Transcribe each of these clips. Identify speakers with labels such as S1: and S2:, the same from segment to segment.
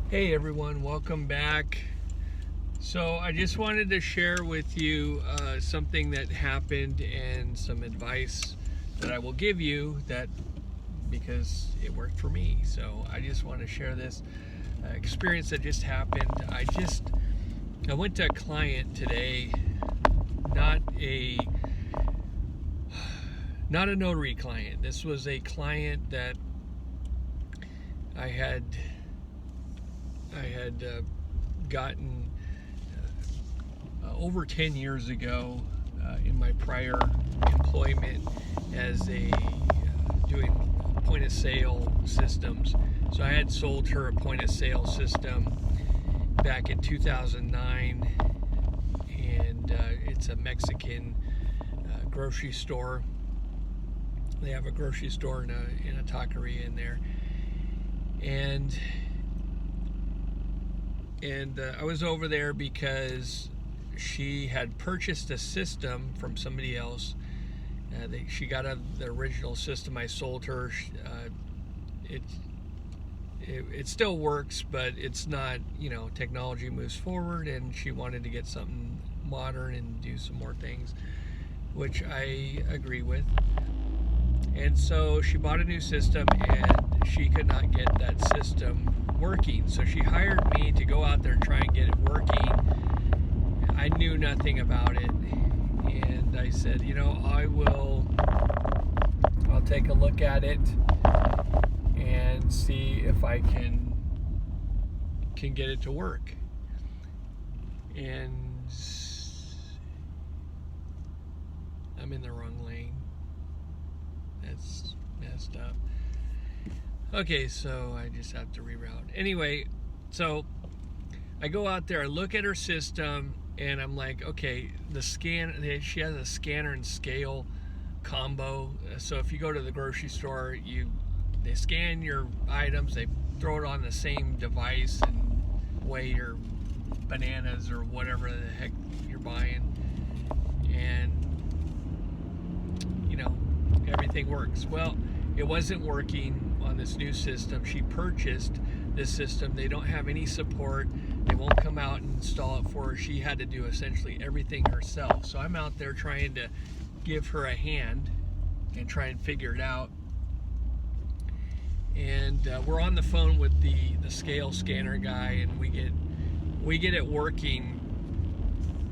S1: Hey everyone, welcome back. So I just wanted to share with you something that happened and some advice that I will give you that because it worked for me. So I just want to share this experience that just happened. I went to a client today, not a not a notary client. This was a client that I had gotten over 10 years ago in my prior employment as a doing point of sale systems. So I had sold her a point of sale system back in 2009, and it's a Mexican grocery store. They have a grocery store and a taqueria in there, and I was over there because she had purchased a system from somebody else. She got the original system I sold her. It still works, but it's not, technology moves forward, and she wanted to get something modern and do some more things, which I agree with. And so she bought a new system, and she could not get that system working. So she hired me to go out there and try and get it working. I knew nothing about it, and I said, I'll take a look at it and see if I can get it to work. And I'm in the wrong lane. That's messed up. Okay, so I just have to reroute. Anyway, so I go out there, I look at her system, and I'm like, okay, she has a scanner and scale combo. So if you go to the grocery store, they scan your items, they throw it on the same device and weigh your bananas or whatever the heck you're buying, and everything works. Well, it wasn't working on this new system. She purchased this system. They don't have any support. They won't come out and install it for her. She had to do essentially everything herself. So I'm out there trying to give her a hand and try and figure it out. And we're on the phone with the scale scanner guy, and we get it working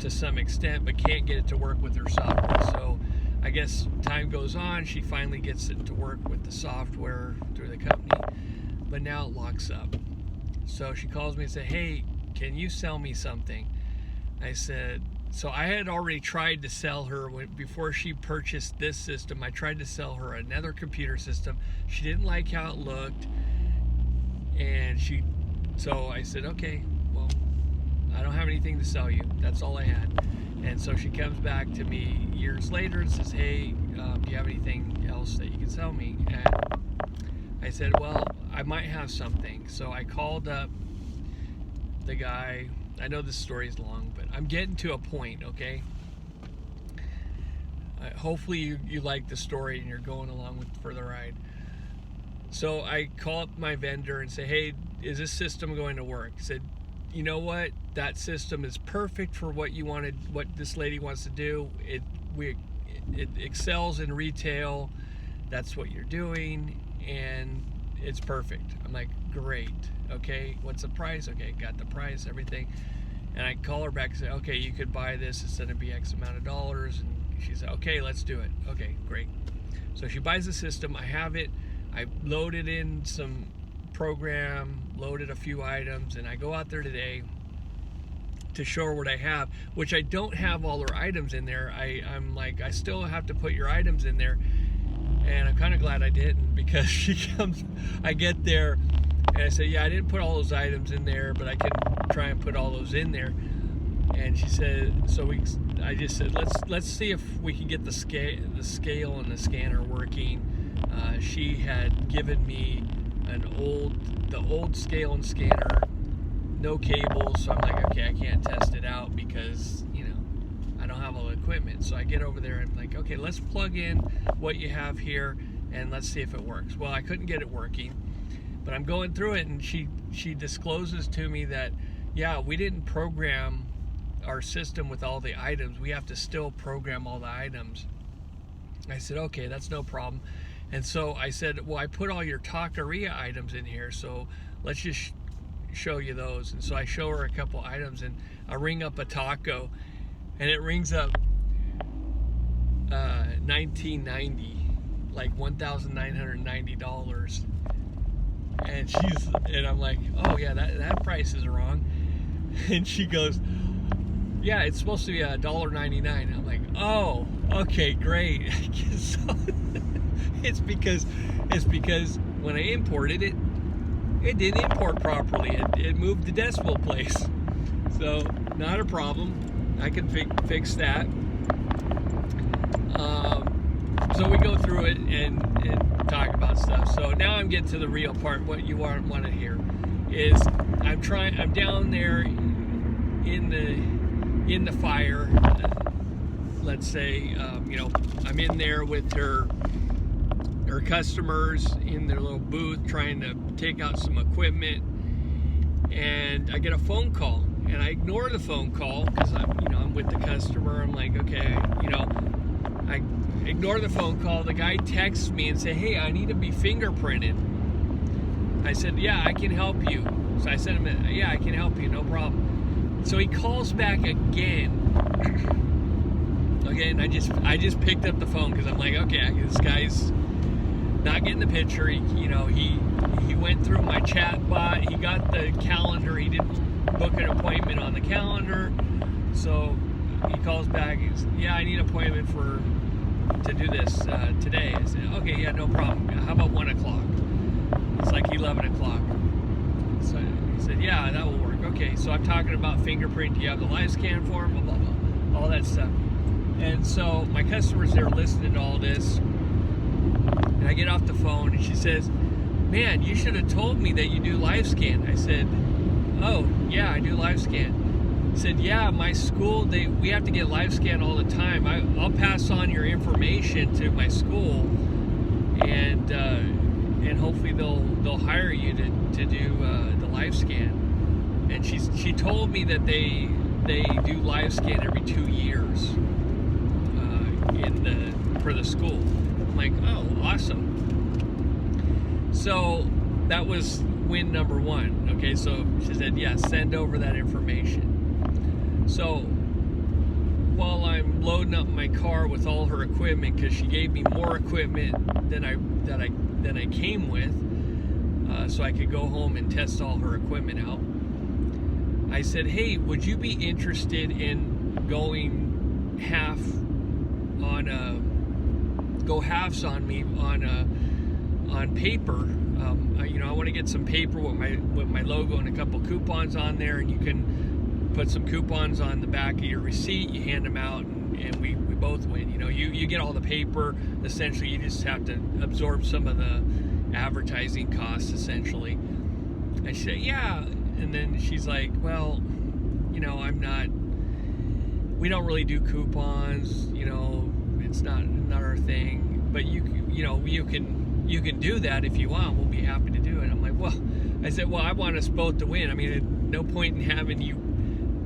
S1: to some extent, but can't get it to work with her software. So I guess time goes on, she finally gets it to work with the software through the company, but now it locks up. So she calls me and said, hey, can you sell me something? I said, so I had already tried to sell her, before she purchased this system, I tried to sell her another computer system. She didn't like how it looked, and so I said, okay, well, I don't have anything to sell you. That's all I had. And so she comes back to me years later and says, hey, do you have anything else that you can sell me? And I said, well, I might have something. So I called up the guy. I know this story is long, but I'm getting to a point, okay? Hopefully you like the story and you're going along for the ride. So I call up my vendor and say, hey, is this system going to work? He said, you know what? That system is perfect for what this lady wants to do. It excels in retail. That's what you're doing, and it's perfect. I'm like, great. Okay, what's the price? Okay, got the price, everything. And I call her back and say, okay, you could buy this. It's going to be X amount of dollars. And she said, okay, let's do it. Okay, great. So she buys the system. I have it. I loaded in some program, loaded a few items, and I go out there today to show her what I have, which I don't have all her items in there. I'm like, I still have to put your items in there, and I'm kind of glad I didn't, because I get there and I say, yeah, I didn't put all those items in there, but I can try and put all those in there. And she said, I just said, let's see if we can get the scale and the scanner working. She had given me the old scale and scanner, no cables. So I'm like, okay, I can't test it out because I don't have all the equipment. So I get over there and I'm like, okay, let's plug in what you have here and let's see if it works. Well, I couldn't get it working. But I'm going through it, and she discloses to me that, yeah, we didn't program our system with all the items. We have to still program all the items. I said, okay, that's no problem. And so I said, well, I put all your taqueria items in here, so let's just show you those. And so I show her a couple items, and I ring up a taco, and it rings up 1990, like $1,990. And I'm like, oh yeah, that price is wrong. And she goes, yeah, it's supposed to be $1.99. I'm like, oh, okay, great. So it's because when I imported it, it didn't import properly. It moved the decimal place. So not a problem. I can fix that. So we go through it and talk about stuff. So now I'm getting to the real part. What you want to hear is I'm down there in the fire. Let's say I'm in there with her customers in their little booth trying to take out some equipment, and I get a phone call, and I ignore the phone call because I'm with the customer. I'm like, okay, I ignore the phone call. The guy texts me and say, hey, I need to be fingerprinted. I said, yeah, I can help you. So I sent him, yeah, I can help you, no problem. So he calls back again. Okay, and I just picked up the phone because I'm like, okay, this guy's not getting the picture. He went through my chat bot. He got the calendar. He didn't book an appointment on the calendar. So he calls back. He's, yeah, I need an appointment to do this today. I said, okay, yeah, no problem. How about 1 o'clock? It's like 11 o'clock. So he said, yeah, that will work. Okay, so I'm talking about fingerprint. Do you have the live scan form? Blah, blah, blah. All that stuff. And so my customer's there listening to all this. And I get off the phone, and she says, man, you should have told me that you do live scan. I said, oh, yeah, I do live scan. He said, yeah, my school, we have to get live scan all the time. I'll pass on your information to my school, and hopefully they'll hire you to do the live scan. And she told me that they do live scan every 2 years for the school. I'm like, oh, awesome. So that was win number one. Okay, so she said, yeah, send over that information. So while I'm loading up my car with all her equipment, because she gave me more equipment than I came with, so I could go home and test all her equipment out, I said, hey, would you be interested in going halves on me on paper? I want to get some paper with my logo and a couple coupons on there, and you can put some coupons on the back of your receipt. You hand them out, and we both win. You get all the paper. Essentially, you just have to absorb some of the advertising costs, essentially. And she said, yeah. And then she's like, well, we don't really do coupons. It's not our thing. But you can do that if you want. We'll be happy to do it. I'm like, well, I said, well, I want us both to win. I mean, no point in having you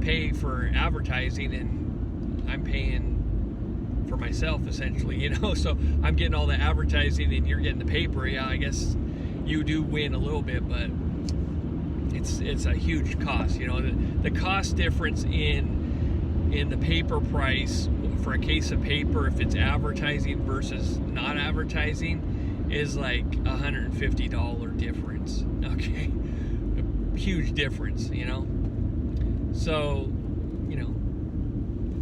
S1: pay for advertising and I'm paying for myself, essentially, So I'm getting all the advertising and you're getting the paper. Yeah, I guess you do win a little bit, but it's a huge cost. The cost difference in the paper price for a case of paper, if it's advertising versus not advertising, is like $150 difference. Okay, a huge difference. So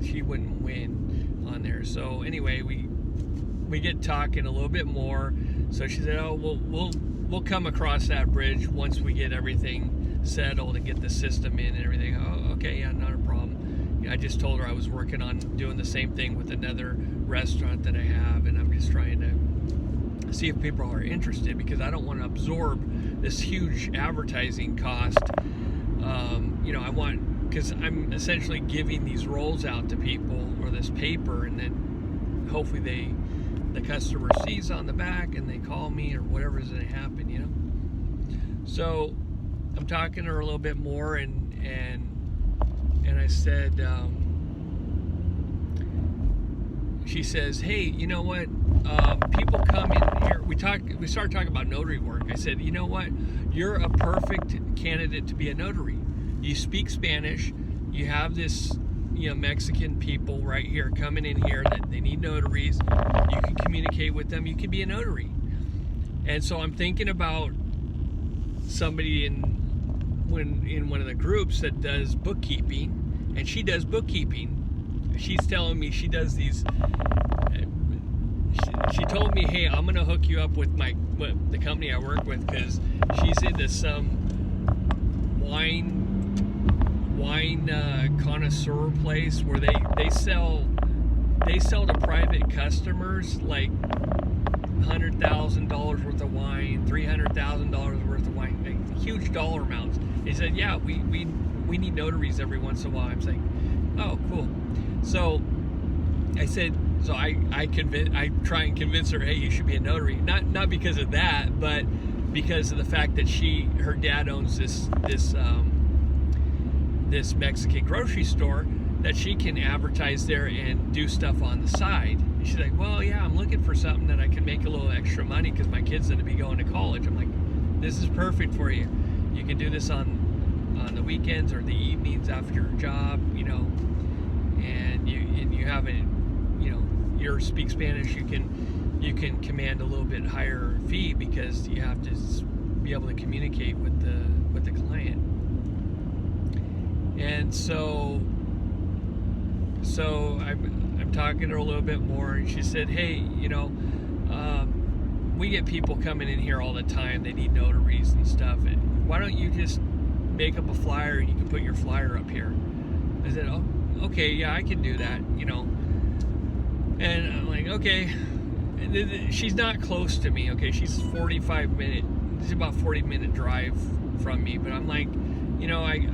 S1: she wouldn't win on there. So anyway, we get talking a little bit more. So she said, oh, we'll come across that bridge once we get everything settled and get the system in and everything. Oh, okay, yeah, not a problem. I just told her I was working on doing the same thing with another restaurant that I have, and I'm just trying to see if people are interested, because I don't want to absorb this huge advertising cost. I want, because I'm essentially giving these rolls out to people, or this paper, and then hopefully the customer sees on the back and they call me or whatever's going to happen. So I'm talking to her a little bit more, and I said, she says, hey, you know what? People come in here. We started talking about notary work. I said, you know what? You're a perfect candidate to be a notary. You speak Spanish. You have this, Mexican people right here coming in here that they need notaries. You can communicate with them. You can be a notary. And so I'm thinking about somebody in one of the groups that does bookkeeping, and she does bookkeeping. She's telling me she does these. She told me, hey, I'm gonna hook you up with the company I work with, because she's into some wine connoisseur place where they sell to private customers like $100,000 worth of wine, $300,000 worth of wine, like huge dollar amounts. They said, yeah, we need notaries every once in a while. I'm saying, oh, cool. So I said, so I try and convince her, hey, you should be a notary. Not because of that, but because of the fact that her dad owns this Mexican grocery store that she can advertise there and do stuff on the side. And she's like, well, yeah, I'm looking for something that I can make a little extra money because my kid's going to be going to college. I'm like, this is perfect for you. You can do this on the weekends or the evenings after your job, and you have a, you speak Spanish, you can command a little bit higher fee because you have to be able to communicate with the client. And so I'm talking to her a little bit more, and she said, hey, we get people coming in here all the time. They need notaries and stuff. And why don't you just make up a flyer and you can put your flyer up here? I said, oh, okay, yeah, I can do that, And I'm like, okay. And she's not close to me, okay? She's it's about 40-minute drive from me. But I'm like,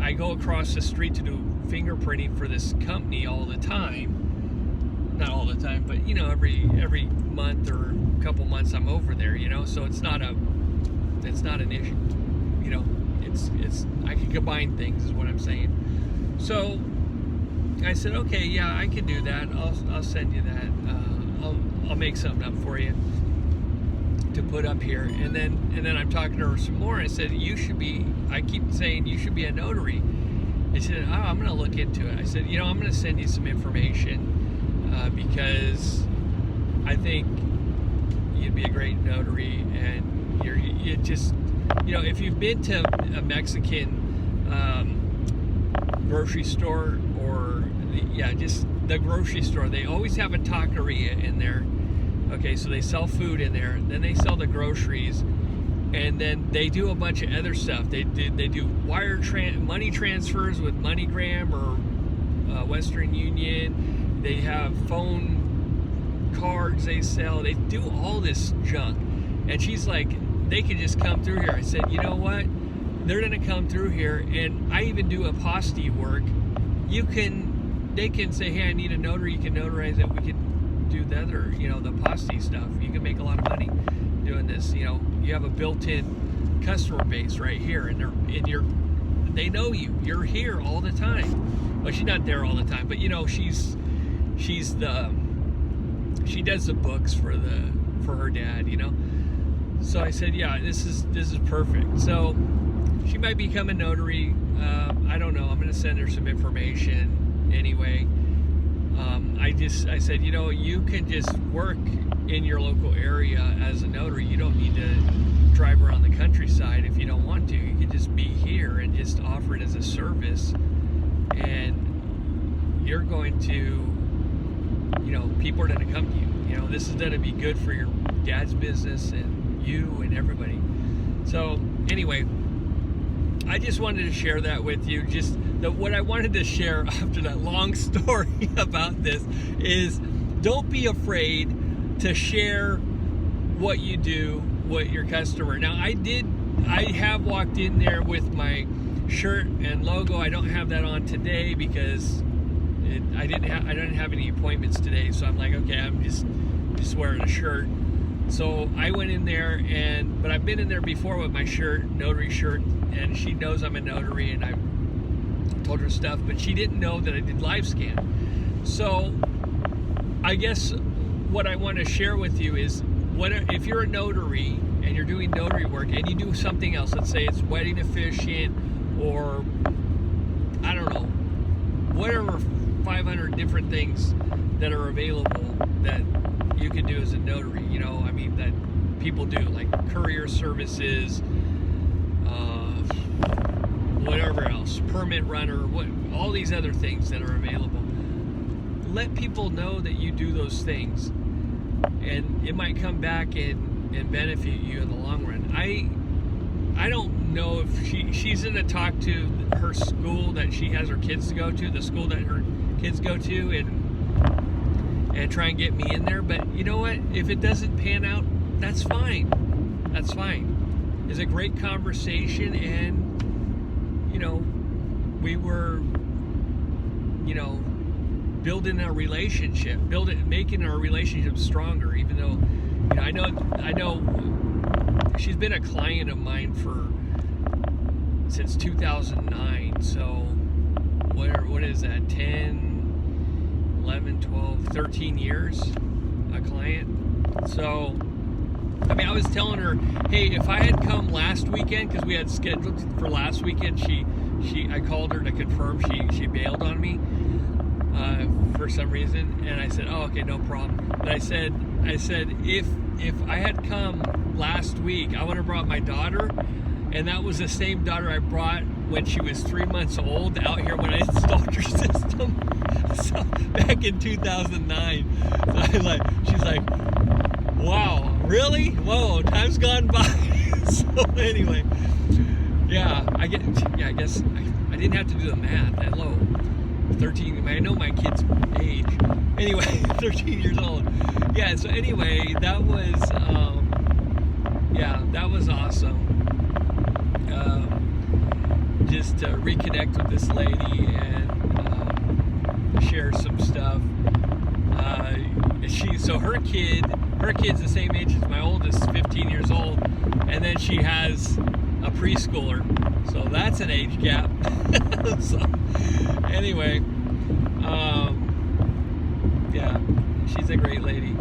S1: I go across the street to do fingerprinting for this company all the time. Not all the time, but every month or a couple months I'm over there, so it's not an issue. It's I can combine things is what I'm saying. So I said, okay, yeah, I can do that. I'll send you that. I'll make something up for you to put up here. And then I'm talking to her some more. I said, I keep saying you should be a notary. She said, oh, I'm going to look into it. I said, I'm going to send you some information because I think you'd be a great notary, and you just, if you've been to a Mexican grocery store or just the grocery store, they always have a taqueria in there. Okay, so they sell food in there, then they sell the groceries, and then they do a bunch of other stuff. They do money transfers with MoneyGram or Western Union. They have phone cards they sell. They do all this junk. And she's like, they can just come through here. I said, you know what? They're gonna come through here, and I even do apostille work. They can say, hey, I need a notary. You can notarize it. We can do the other, the apostille stuff. You can make a lot of money doing this. You have a built-in customer base right here, and they know you. You're here all the time. Well, she's not there all the time, but she does the books for her dad. So I said, yeah, this is perfect. So she might become a notary. I don't know. I'm going to send her some information anyway. I said, you can just work in your local area as a notary. You don't need to drive around the countryside if you don't want to. You can just be here and just offer it as a service, and you're going to, people are going to come to you. This is going to be good for your dad's business and you and everybody. So anyway, I just wanted to share that with you. Just what I wanted to share after that long story about this is, don't be afraid to share what you do with your customer. Now, I have walked in there with my shirt and logo. I don't have that on today because I didn't have any appointments today. So I'm like, okay, I'm just wearing a shirt. So I went in there, but I've been in there before with my notary shirt, and she knows I'm a notary, and I told her stuff, but she didn't know that I did live scan. So I guess what I want to share with you is, if you're a notary and you're doing notary work and you do something else, let's say it's wedding officiant, or I don't know, whatever 500 different things that are available that you can do as a notary, I mean, that people do, like courier services, whatever else, permit runner, all these other things that are available. Let people know that you do those things, and it might come back and benefit you in the long run. I don't know if she's going to talk to her school that she has her kids to go to, the school that her kids go to, and try and get me in there. But you know what? If it doesn't pan out, that's fine. That's fine. It's a great conversation, and we were, building a relationship, making our relationship stronger. Even though, I know she's been a client of mine since 2009. So what is that? 10, 11, 12, 13 years a client. So I was telling her, hey, if I had come last weekend, because we had scheduled for last weekend, I called her to confirm she bailed on me for some reason, and I said, oh, okay, no problem. But I said if I had come last week, I would have brought my daughter, and that was the same daughter I brought when she was 3 months old out here when I installed her system. So back in 2009. So she's like, wow, really? Whoa, time's gone by. So anyway, I guess I didn't have to do the math. Hello, 13. I know my kid's age. Anyway, 13 years old. Yeah. So anyway, that was awesome. Just to reconnect with this lady and share some stuff. Her kid's the same age as my oldest, 15 years old, and then she has a preschooler, so that's an age gap. So anyway, she's a great lady.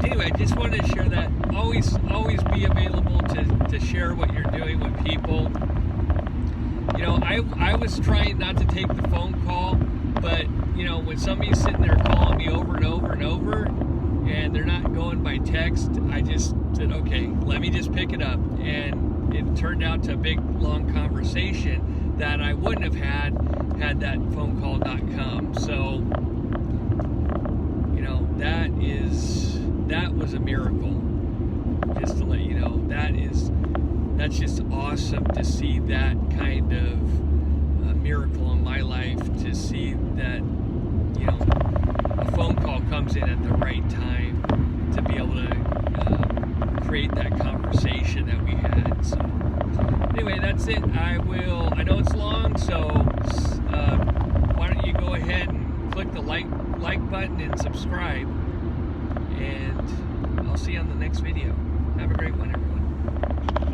S1: Anyway, just wanted to share that. Always be available to share what you're doing with people. I was trying not to take the phone call, but when somebody's sitting there calling me over and over and over, and they're not going by text, I just said, okay, let me just pick it up. And it turned out to a big, long conversation that I wouldn't have had that phone call not come. So, that was a miracle. Just to let you know, that's just awesome to see that kind of miracle in my life, to see that, a phone call comes in at the right time to be able to create that conversation that we had. So anyway, that's it. I know it's long, so